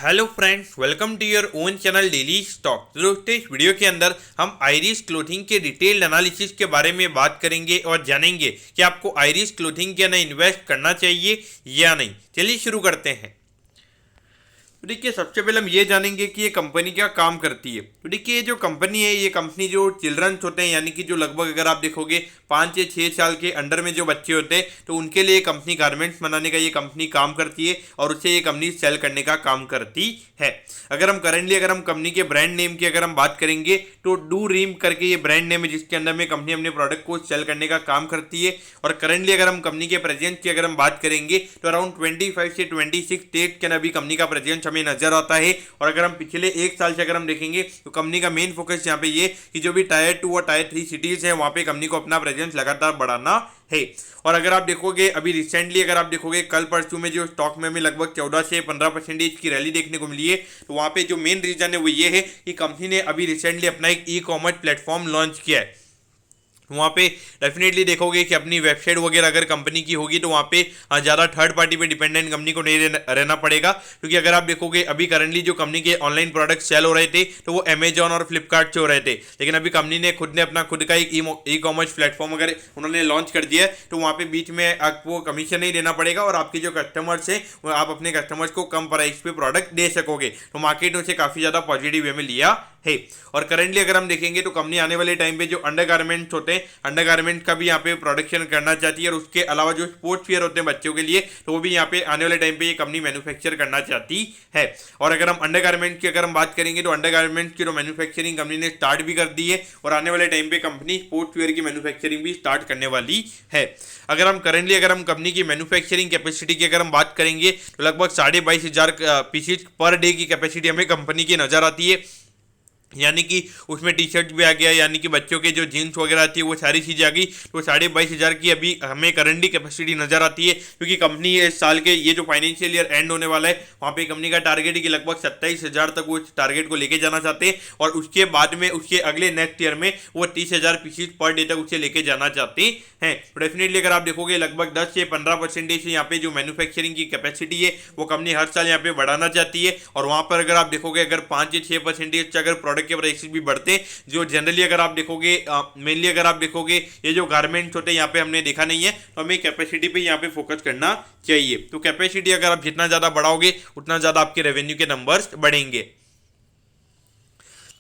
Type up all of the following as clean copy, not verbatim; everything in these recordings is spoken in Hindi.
Hello friends, welcome to your own channel daily stock. दोस्तों, इस वीडियो के अंदर हम आइरिस क्लोथिंग के डिटेल्ड एनालिसिस के बारे में बात करेंगे और जानेंगे कि आपको आइरिस क्लोथिंग के अंदर इन्वेस्ट करना चाहिए या नहीं। चलिए शुरू करते हैं। तो देखिए, सबसे पहले हम ये जानेंगे कि ये कंपनी क्या काम करती है। तो देखिए, ये जो कंपनी है, ये कंपनी जो चिल्ड्रंस होते हैं, यानी कि जो लगभग अगर आप देखोगे 5 से 6 साल के अंडर में जो बच्चे होते हैं, तो उनके लिए कंपनी गारमेंट्स बनाने का ये कंपनी काम करती है और उससे ये कंपनी सेल करने का काम करती है। अगर हम कंपनी के ब्रांड नेम की अगर हम बात करेंगे तो डू रीम करके ये ब्रांड नेम है, जिसके अंदर में कंपनी अपने प्रोडक्ट को सेल करने का काम करती है। और करंटली अगर हम कंपनी के प्रेजेंस की अगर हम बात करेंगे तो अराउंड 25 से 26 स्टेट के अंदर भी कंपनी का प्रेजेंस हमें नजर आता है। और अगर हम पिछले एक साल से अगर हम देखेंगे तो कंपनी का मेन फोकस यहाँ पे ये कि जो भी टायर 2 और टायर 3 सिटीज है, वहां पे कंपनी को अपना प्रेजेंस लगातार बढ़ाना है। और अगर आप देखोगे अभी रिसेंटली अगर आप देखोगे कल परसों में जो स्टॉक में हमें लगभग 14 से 15% की रैली देखने को मिली है, तो वहां पे जो मेन रीजन है वो ये है कि कंपनी ने अभी रिसेंटली अपना एक ई कॉमर्स प्लेटफॉर्म लॉन्च किया है। वहाँ पे डेफिनेटली देखोगे कि अपनी वेबसाइट वगैरह अगर कंपनी की होगी तो वहाँ पे ज़्यादा थर्ड पार्टी पे डिपेंडेंट कंपनी को नहीं रहना पड़ेगा, क्योंकि अगर आप देखोगे अभी करंटली जो कंपनी के ऑनलाइन प्रोडक्ट सेल हो रहे थे तो वो अमेजॉन और फ्लिपकार्ट से हो रहे थे। लेकिन अभी कंपनी ने अपना खुद का एक ई कॉमर्स प्लेटफॉर्म अगर उन्होंने लॉन्च कर दिया है तो वहाँ पे बीच में आपको कमीशन नहीं देना पड़ेगा और आपके जो कस्टमर्स हैं वो आप अपने कस्टमर्स को कम प्राइस पे प्रोडक्ट दे सकोगे। तो मार्केट ने उसे काफ़ी ज़्यादा पॉजिटिव वे में लिया है। और करंटली अगर हम देखेंगे तो कंपनी आने वाले टाइम पे जो अंडरगारमेंट्स होते हैं, अंडरगारमेंट का भी यहाँ पे प्रोडक्शन करना चाहती है। और उसके अलावा जो स्पोर्ट्स वियर होते हैं बच्चों के लिए, तो वो भी यहाँ पे आने वाले टाइम पे ये कंपनी मैन्युफैक्चर करना चाहती है। और अगर हम अंडरगारमेंट्स की अगर हम बात करेंगे तो अंडरगारमेंट्स की जो मैन्युफैक्चरिंग कंपनी ने स्टार्ट भी कर दी है और आने वाले टाइम पे कंपनी स्पोर्ट्स वियर की मैन्युफैक्चरिंग भी स्टार्ट करने वाली है। अगर हम कंपनी की मैन्युफैक्चरिंग कैपेसिटी की अगर हम बात करेंगे तो लगभग 22,500 पीसीज पर डे की कैपेसिटी हमें कंपनी की नजर आती है। यानी कि उसमें टी शर्ट भी आ गया, यानी कि बच्चों के जो जीन्स वगैरह आती है वो सारी चीज़ें आ गई। तो 22,500 की अभी हमें करंटली कैपेसिटी नजर आती है, क्योंकि कंपनी इस साल के ये जो फाइनेंशियल ईयर एंड होने वाला है वहाँ पे कंपनी का टारगेट है कि लगभग 27,000 तक वो टारगेट को लेके जाना चाहते हैं। और उसके बाद में उसके अगले नेक्स्ट ईयर में वो 30,000 पीसीज पर डे तक उसे लेके जाना चाहते हैं। तो डेफिनेटली अगर आप देखोगे लगभग 10 से 15% यहाँ पे जो मैन्युफैक्चरिंग की कैपेसिटी है वो कंपनी हर साल यहाँ पे बढ़ाना चाहती है। और वहाँ पर अगर आप देखोगे अगर 5 से 6% से अगर प्रोडक्ट के प्राइसेस भी बढ़ते हैं, जो जनरली अगर आप देखोगे मेनली अगर आप देखोगे ये जो गारमेंट्स होते हैं यहाँ पे हमने देखा नहीं है, तो हमें कैपेसिटी पे यहाँ पे फोकस करना चाहिए। तो कैपेसिटी अगर आप जितना ज्यादा बढ़ाओगे उतना ज्यादा आपके रेवेन्यू के नंबर्स बढ़ेंगे।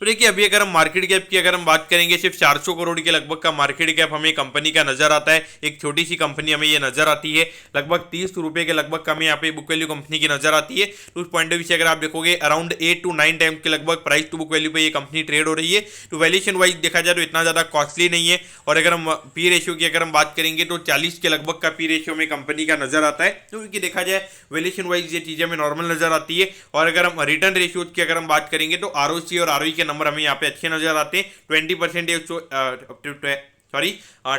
तो देखिए, अभी अगर हम मार्केट कैप की अगर हम बात करेंगे, सिर्फ 400 करोड़ के लगभग का मार्केट कैप हमें कंपनी का नजर आता है। एक छोटी सी कंपनी हमें ये नजर आती है, लगभग 30 रुपए के लगभग का हमें यहाँ पे बुक वैल्यू कंपनी की नजर आती है। तो उस पॉइंट ऑफ व्यू से अगर आप देखोगे अराउंड 8 to 9 टाइम्स के लगभग प्राइस टू बुक वैल्यू पे ये कंपनी ट्रेड हो रही है। तो वैल्यूएशन वाइज देखा जाए तो इतना ज्यादा कॉस्टली नहीं है। और अगर हम पी रेशियो की अगर हम बात करेंगे तो 40 के लगभग का पी रेशियो में कंपनी का नजर आता है। तो उनकी देखा जाए वैल्यूएशन वाइज ये चीजें हमें नॉर्मल नजर आती है। और अगर हम रिटर्न रेशियो की अगर हम बात करेंगे तो आरओसी और आरओई के नंबर हमें यहाँ पे नजर आते हैं। 20%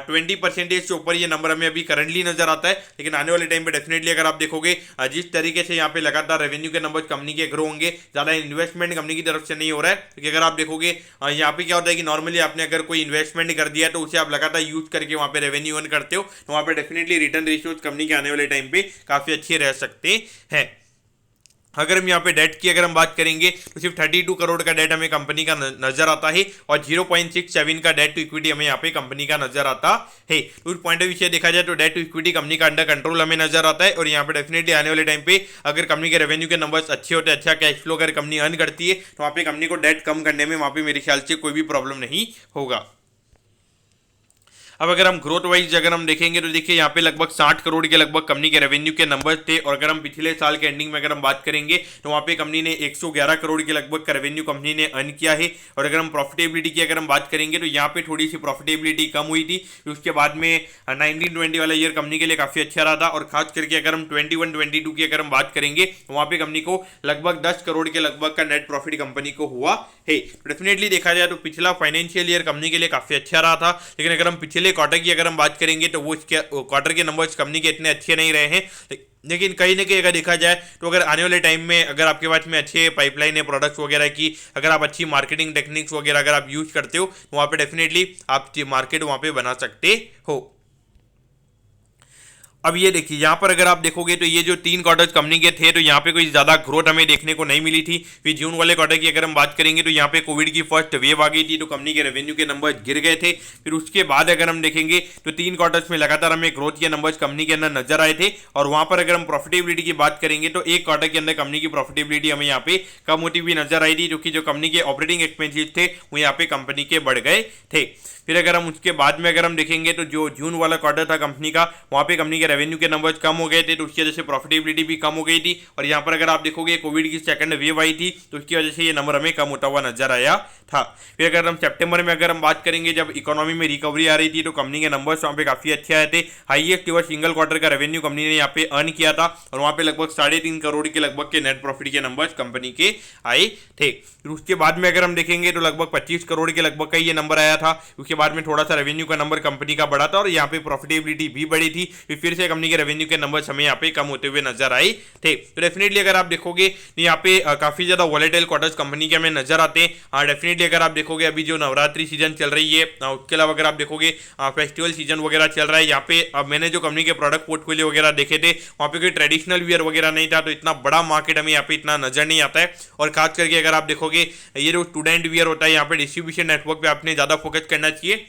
20% से ऊपर ये नंबर हमें अभी करंटली नजर आता है। लेकिन आने वाले टाइम पे डेफिनेटली अगर आप देखोगे जिस तरीके से यहाँ पे लगातार रेवेन्यू के नंबर कंपनी के ग्रो होंगे, ज्यादा इन्वेस्टमेंट कंपनी की तरफ से नहीं हो रहा है। क्योंकि अगर आप देखोगे यहाँ पे क्या होता है कि नॉर्मली आपने अगर कोई इन्वेस्टमेंट कर दिया तो उसे आप लगातार यूज करके वहाँ पे रेवेन्यू अर्न करते हो, तो वहाँ पे डेफिनेटली रिटर्न रेशियोज कंपनी के आने वाले टाइम पे काफी अच्छे रह सकते हैं। अगर हम यहाँ पे डेट की अगर हम बात करेंगे तो सिर्फ 32 करोड़ का डेट हमें कंपनी का नजर आता है और 0.67 का डेट टू इक्विटी हमें यहाँ पे कंपनी का नजर आता है। तो उस पॉइंट ऑफ व्यू से देखा जाए तो डेट टू इक्विटी कंपनी का अंडर कंट्रोल हमें नजर आता है। और यहाँ पे डेफिनेटली आने वाले टाइम पे अगर कंपनी के रेवेन्यू के नंबर्स अच्छे होते हैं, अच्छा कैश फ्लो अगर कंपनी अर्न करती है, तो वहाँ पे कंपनी को डेट कम करने में वहाँ पे मेरे ख्याल से कोई भी प्रॉब्लम नहीं होगा। अब अगर हम ग्रोथ वाइज अगर हम देखेंगे तो देखिए यहाँ पे लगभग 60 करोड़ के लगभग कंपनी के रेवेन्यू के नंबर थे। और अगर हम पिछले साल के एंडिंग में अगर हम बात करेंगे तो वहाँ पे कंपनी ने 111 करोड़ के लगभग का रेवेन्यू कंपनी ने अर्न किया है। और अगर हम प्रॉफिटेबिलिटी की अगर हम बात करेंगे तो यहाँ पे थोड़ी सी प्रॉफिटेबिलिटी कम हुई थी। उसके बाद में 19-20 वाला ईयर कंपनी के लिए काफी अच्छा रहा था। और खास करके अगर हम 21-22 की अगर हम बात करेंगे तो वहाँ पे कंपनी को लगभग 10 करोड़ के लगभग का नेट प्रॉफिट कंपनी को हुआ है। डेफिनेटली देखा जाए तो पिछला फाइनेंशियल ईयर कंपनी के लिए काफी अच्छा रहा था। लेकिन अगर हम पिछले क्वार्टर की अगर हम बात करेंगे तो वो इसके क्वार्टर के नंबर्स कंपनी के इतने अच्छे नहीं रहे हैं। लेकिन कहीं ना कहीं अगर देखा जाए तो अगर आने वाले टाइम में अगर आपके पास में अच्छे पाइपलाइन है प्रोडक्ट्स वगैरह की, अगर आप अच्छी मार्केटिंग टेक्निक्स वगैरह अगर आप यूज करते हो तो वहाँ पे डेफिनेटली आप मार्केट वहाँ पे बना सकते हो। अब ये देखिए यहाँ पर अगर आप देखोगे तो ये जो 3 क्वार्टर्स कंपनी के थे तो यहाँ पे कोई ज़्यादा ग्रोथ हमें देखने को नहीं मिली थी। फिर जून वाले क्वार्टर की अगर हम बात करेंगे तो यहाँ पे कोविड की फर्स्ट वेव आ गई थी तो कंपनी के रेवेन्यू के नंबर्स गिर गए थे। फिर उसके बाद अगर हम देखेंगे तो 3 क्वार्टर्स में लगातार हमें ग्रोथ के नंबर्स कंपनी के अंदर नजर आए थे। और वहाँ पर अगर हम प्रॉफिटेबिलिटी की बात करेंगे तो एक क्वार्टर के अंदर कंपनी की प्रॉफिटेबिलिटी हमें यहाँ पे कम होती हुई नजर आई थी, क्योंकि जो कंपनी के ऑपरेटिंग एक्सपेंसेस थे वो यहाँ पे कंपनी के बढ़ गए थे। फिर अगर हम उसके बाद में अगर हम देखेंगे तो जो जून वाला क्वार्टर था कंपनी का, वहाँ पे कंपनी के रेवेन्यू के नंबर्स कम हो गए थे तो उसकी वजह से प्रॉफिटेबिलिटी भी कम हो गई थी। और यहाँ पर अगर आप देखोगे कोविड की सेकंड वेव आई थी तो उसकी वजह से ये नंबर हमें कम होता हुआ नजर आया था। फिर अगर हम सितंबर में अगर हम बात करेंगे जब इकोनॉमी में रिकवरी आ रही थी तो कंपनी के नंबर्स वहाँ पे काफी अच्छे आए थे। हाईएस्ट एवर सिंगल क्वार्टर का रेवेन्यू कंपनी ने यहाँ पे अर्न किया था और वहाँ पे लगभग 3.5 करोड़ के लगभग के नेट प्रॉफिट के नंबर्स कंपनी के आए थे। फिर उसके बाद में अगर हम देखेंगे तो लगभग 25 करोड़ के लगभग का ये नंबर आया था। उसके बाद में थोड़ा सा रेवेन्यू का नंबर कंपनी का बढ़ा था और यहाँ पे प्रॉफिटेबिलिटी भी बढ़ी थी। फिर से कंपनी के रेवेन्यू के नंबर्स हमें यहाँ पे कम होते हुए नजर आए थे। तो डेफिनेटली अगर आप देखोगे यहाँ पे काफी ज्यादा वॉलेटाइल क्वार्टर्स कंपनी के हमें नजर आते हैं। डेफिनेटली अगर आप देखोगे अभी जो नवरात्रि सीजन चल रही है, उसके अलावा अगर आप देखोगे फेस्टिवल सीजन वगैरह चल रहा है, यहाँ पे मैंने जो कंपनी के प्रोडक्ट पोर्टफोलियो वगैरह देखे थे वहाँ पे कोई ट्रेडिशनल वियर वगैरह नहीं था, तो इतना बड़ा मार्केट हमें यहाँ पे इतना नजर नहीं आता है। और खास करके अगर आप देखोगे ये जो स्टूडेंट वियर होता है, यहाँ पे डिस्ट्रीब्यूशन नेटवर्क पे आपने ज्यादा फोकस करना चाहिए।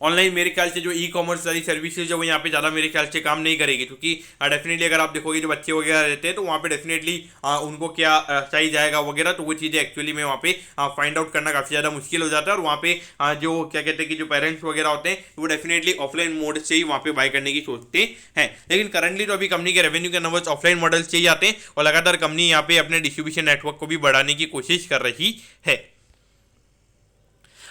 ऑनलाइन मेरे ख्याल से जो ई कॉमर्स वाली सर्विसेज है वो यहाँ पे ज़्यादा मेरे ख्याल से काम नहीं करेगी, क्योंकि डेफिनेटली अगर आप देखोगे जो बच्चे वगैरह रहते हैं तो वहाँ पे डेफिनेटली उनको क्या चाहिए जाएगा वगैरह, तो वो चीज़ें एक्चुअली में वहाँ पे फाइंड आउट करना काफ़ी ज़्यादा मुश्किल हो जाता है। और वहाँ पे जो क्या कहते हैं कि जो पेरेंट्स वगैरह होते हैं वो डेफिनेटली ऑफलाइन मोड से ही वहाँ पे बाय करने की सोचते हैं। लेकिन करंटली तो अभी कंपनी के रेवेन्यू के नंबर्स ऑफलाइन मॉडल से ही आते हैं और लगातार कंपनी यहाँ पे अपने डिस्ट्रीब्यूशन नेटवर्क को भी बढ़ाने की कोशिश कर रही है।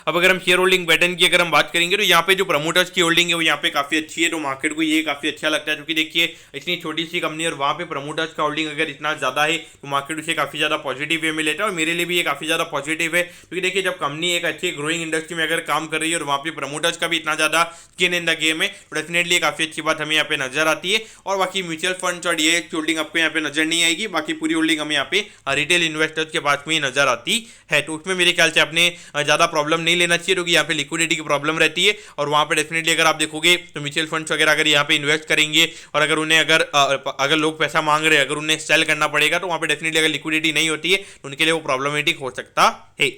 अब अगर हम शेयर होल्डिंग पैटर्न की अगर हम बात करेंगे तो यहाँ पे जो प्रमोटर्स की होल्डिंग है वो यहाँ पे काफी अच्छी है, तो मार्केट को ये काफी अच्छा लगता है, क्योंकि देखिए इतनी छोटी सी कंपनी और वहाँ पे प्रमोटर्स का होल्डिंग अगर इतना ज्यादा है तो मार्केट उसे काफी ज्यादा पॉजिटिव वे में लेता है। और मेरे लिए भी ये काफी ज्यादा पॉजिटिव है, क्योंकि देखिए जब कंपनी एक अच्छी ग्रोइंग इंडस्ट्री में अगर काम कर रही है और वहाँ पे प्रमोटर्स का भी इतना ज्यादा स्किन इन द गेम है तो डेफिनेटली काफी अच्छी बात हमें यहाँ पे नजर आती है। और बाकी म्यूचुअल फंड और ये होल्डिंग आपको यहाँ पे नजर नहीं आएगी, बाकी पूरी होल्डिंग हमें यहाँ पे रिटेल इन्वेस्टर्स के पास में ही नजर आती है। तो उसमें मेरे ख्याल से आपने ज्यादा प्रॉब्लम नहीं लेना चाहिए, क्योंकि यहाँ पे लिक्विडिटी की प्रॉब्लम रहती है। और वहाँ पे डेफिनेटली अगर आप देखोगे तो म्यूचुअल फंड्स वगैरह अगर यहाँ पे इन्वेस्ट करेंगे और अगर उन्हें अगर लोग पैसा मांग रहे हैं, अगर उन्हें सेल करना पड़ेगा तो वहाँ पे डेफिनेटली अगर लिक्विडिटी नहीं होती है तो उनके लिए वो प्रॉब्लमेटिक हो सकता है।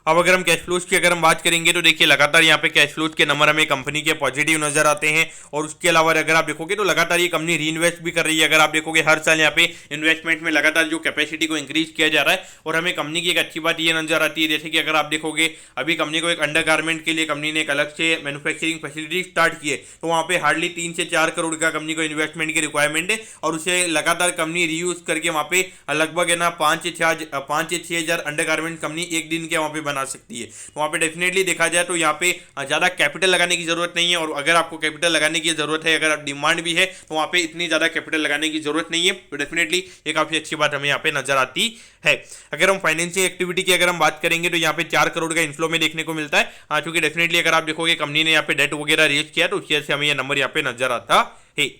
अब अगर हम कैश फ्लोज की अगर हम बात करेंगे तो देखिए लगातार यहाँ पे कैश फ्लोज के नंबर हमें कंपनी के पॉजिटिव नजर आते हैं। और उसके अलावा अगर आप देखोगे तो लगातार ये कंपनी री इन्वेस्ट भी कर रही है। अगर आप देखोगे हर साल यहाँ पे इन्वेस्टमेंट में लगातार जो कैपेसिटी को इंक्रीज किया जा रहा है। और हमें कंपनी की एक अच्छी बात ये नजर आती है, जैसे कि अगर आप देखोगे अभी कंपनी को एक अंडर गारमेंट के लिए कंपनी ने एक अलग से मैन्युफैक्चरिंग फैसिलिटी स्टार्ट की है, तो वहाँ पे हार्डली 3 से 4 करोड़ का कंपनी को इन्वेस्टमेंट की रिक्वायरमेंट है और उसे लगातार कंपनी रीयूज करके वहाँ पे लगभग है ना 5 से 6 हजार अंडर गारमेंट कंपनी एक दिन के वहाँ पे बना सकती है। वहाँ पे डेफिनेटली देखा जाए तो यहाँ पे ज़्यादा कैपिटल लगाने की जरूरत नहीं है। और अगर आपको कैपिटल लगाने की जरूरत है, अगर डिमांड भी है तो वहाँ पे इतनी ज़्यादा कैपिटल लगाने की जरूरत नहीं है। तो डेफिनेटली ये काफ़ी अच्छी बात हमें यहाँ पे नजर आती है। अगर हम फाइनेंशियल एक्टिविटी की अगर हम बात करेंगे तो यहाँ पे 4 करोड़ का इनफ्लो में देखने को मिलता है, क्योंकि डेफिनेटली अगर आप देखोगे कंपनी ने यहाँ पे डेट वगैरह रेज किया तो उसकी वजह से हमें यह नंबर यहाँ पे नजर आता है।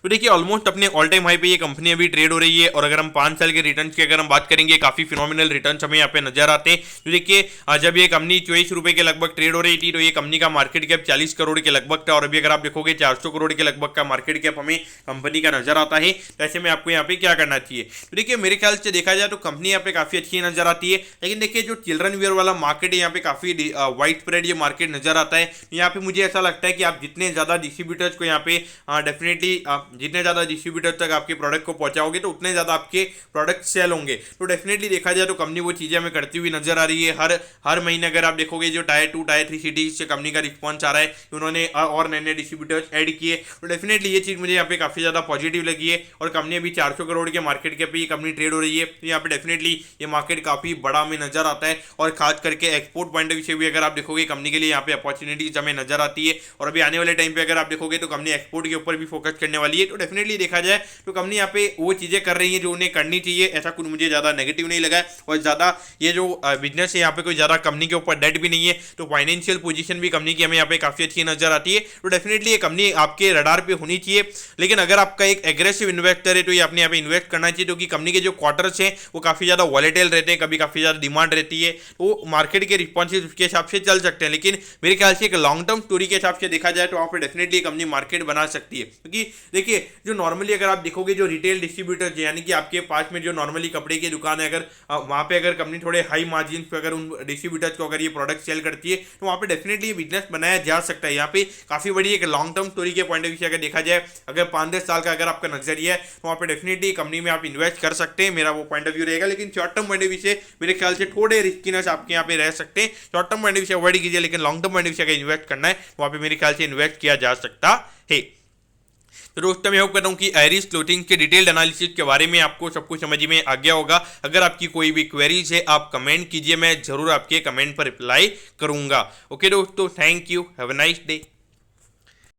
तो देखिए ऑलमोस्ट अपने ऑल टाइम हाई पे ये कंपनी अभी ट्रेड हो रही है। और अगर हम 5 साल के रिटर्न्स की अगर हम बात करेंगे काफी फिनोमिनल रिटर्न्स हमें यहाँ पे नजर आते हैं। तो देखिए जब ये कंपनी 24 रुपए के लगभग ट्रेड हो रही थी तो ये कंपनी का मार्केट कैप 40 करोड़ के लगभग था। और अभी अगर आप देखोगे 400 करोड़ के लगभग का मार्केट कैप हमें कंपनी का नजर आता है। तो ऐसे में आपको यहाँ पे क्या करना चाहिए, तो देखिए मेरे ख्याल से देखा जाए तो कंपनी यहाँ पे काफी अच्छी नजर आती है। लेकिन देखिए जो चिल्ड्रन वियर वाला मार्केट है यहाँ पे काफी वाइड स्प्रेड ये मार्केट नजर आता है। यहाँ पे मुझे ऐसा लगता है कि आप जितने ज्यादा डिस्ट्रीब्यूटर्स को यहाँ पे डेफिनेटली जितने ज्यादा डिस्ट्रीब्यूटर तक आपके प्रोडक्ट को पहुंचाओगे तो उतने ज्यादा आपके प्रोडक्ट सेल होंगे। तो डेफिनेटली देखा जाए तो कंपनी वो चीजें हमें करती हुई नजर आ रही है। हर महीने अगर आप देखोगे जो टायर 2 टायर 3 सिटीज से कंपनी का रिस्पॉन्स आ रहा है, उन्होंने और नए नए डिस्ट्रीब्यूटर्स ऐड किए। तो डेफिनेटली ये चीज मुझे यहाँ पे काफी ज्यादा पॉजिटिव लगी है। और कंपनी अभी 400 करोड़ के मार्केट के पे ये कंपनी ट्रेड हो रही है। तो यहाँ पे डेफिनेटली ये मार्केट काफी बड़ा हमें नजर आता है। और खास करके एक्सपोर्ट पॉइंट ऑफ व्यू से भी अगर आप देखोगे कंपनी के लिए यहाँ पे अपॉर्चुनिटीज हमें नजर आती है। और अभी आने वाले टाइम पे अगर आप देखोगे तो कंपनी एक्सपोर्ट के ऊपर भी फोकस करने वाली है, तो डेफिनेटली देखा जाए तो कंपनी यहाँ पे वो चीज़ें कर रही है जो उन्हें करनी चाहिए, ऐसा कुछ मुझे ज़्यादा नेगेटिव नहीं लगा है। और ज़्यादा ये जो बिजनेस है यहाँ पे कोई ज़्यादा कंपनी के ऊपर डेट भी नहीं है, तो फाइनेंशियल पोजीशन भी कंपनी की हमें यहाँ पे काफ़ी अच्छी नजर आती है। तो डेफिनेटली ये कंपनी आपके रडार पे होनी चाहिए। लेकिन अगर आपका एक एग्रेसिव इन्वेस्टर है तो ये अपने यहाँ पे इन्वेस्ट करना चाहिए, क्योंकि कंपनी के जो क्वार्टर्स हैं वो काफ़ी ज़्यादा वॉलेटाइल रहते हैं, कभी काफ़ी ज़्यादा डिमांड रहती है, तो मार्केट के रिस्पॉन्सेज के हिसाब से चल सकते हैं। लेकिन मेरे ख्याल से एक लॉन्ग टर्म स्टोरी के हिसाब से देखा जाए तो वहाँ पर डेफिनेटली कंपनी मार्केट बना सकती है। क्योंकि देखिए जो नॉर्मली अगर आप देखोगे जो रिटेल डिस्ट्रीब्यूटर यानी कि आपके पास में जो नॉर्मली कपड़े की दुकान है, अगर वहाँ पे अगर कंपनी थोड़े हाई मार्जिन पे अगर उन डिस्ट्रीब्यूटर्स को अगर ये प्रोडक्ट सेल करती है तो वहाँ पे डेफिनेटली ये बिजनेस बनाया जा सकता है। यहाँ पे काफ़ी बड़ी एक लॉन्ग टर्म स्टोरी के पॉइंट ऑफ व्यू से अगर देखा जाए, अगर 5-10 साल का अगर आपका नजरिया है तो वहाँ पे डेफिनेटली कंपनी में आप इन्वेस्ट कर सकते हैं, मेरा वो पॉइंट ऑफ व्यू रहेगा। लेकिन short term point of view से मेरे ख्याल से थोड़े रिस्कीनेस आपके यहाँ पे रह सकते हैं। Short term point of view से अवॉइड कीजिए, लेकिन long term point of view से अगर इन्वेस्ट करना है वहाँ पे मेरे ख्याल से इन्वेस्ट किया जा सकता है। तो दोस्तों मैं होप करता हूँ कि आयरिस क्लोथिंग के डिटेल्ड एनालिसिस के बारे में आपको सब कुछ समझ में आ गया होगा। अगर आपकी कोई भी क्वेरीज है आप कमेंट कीजिए, मैं जरूर आपके कमेंट पर रिप्लाई करूंगा। ओके दोस्तों, thank you, have a nice day.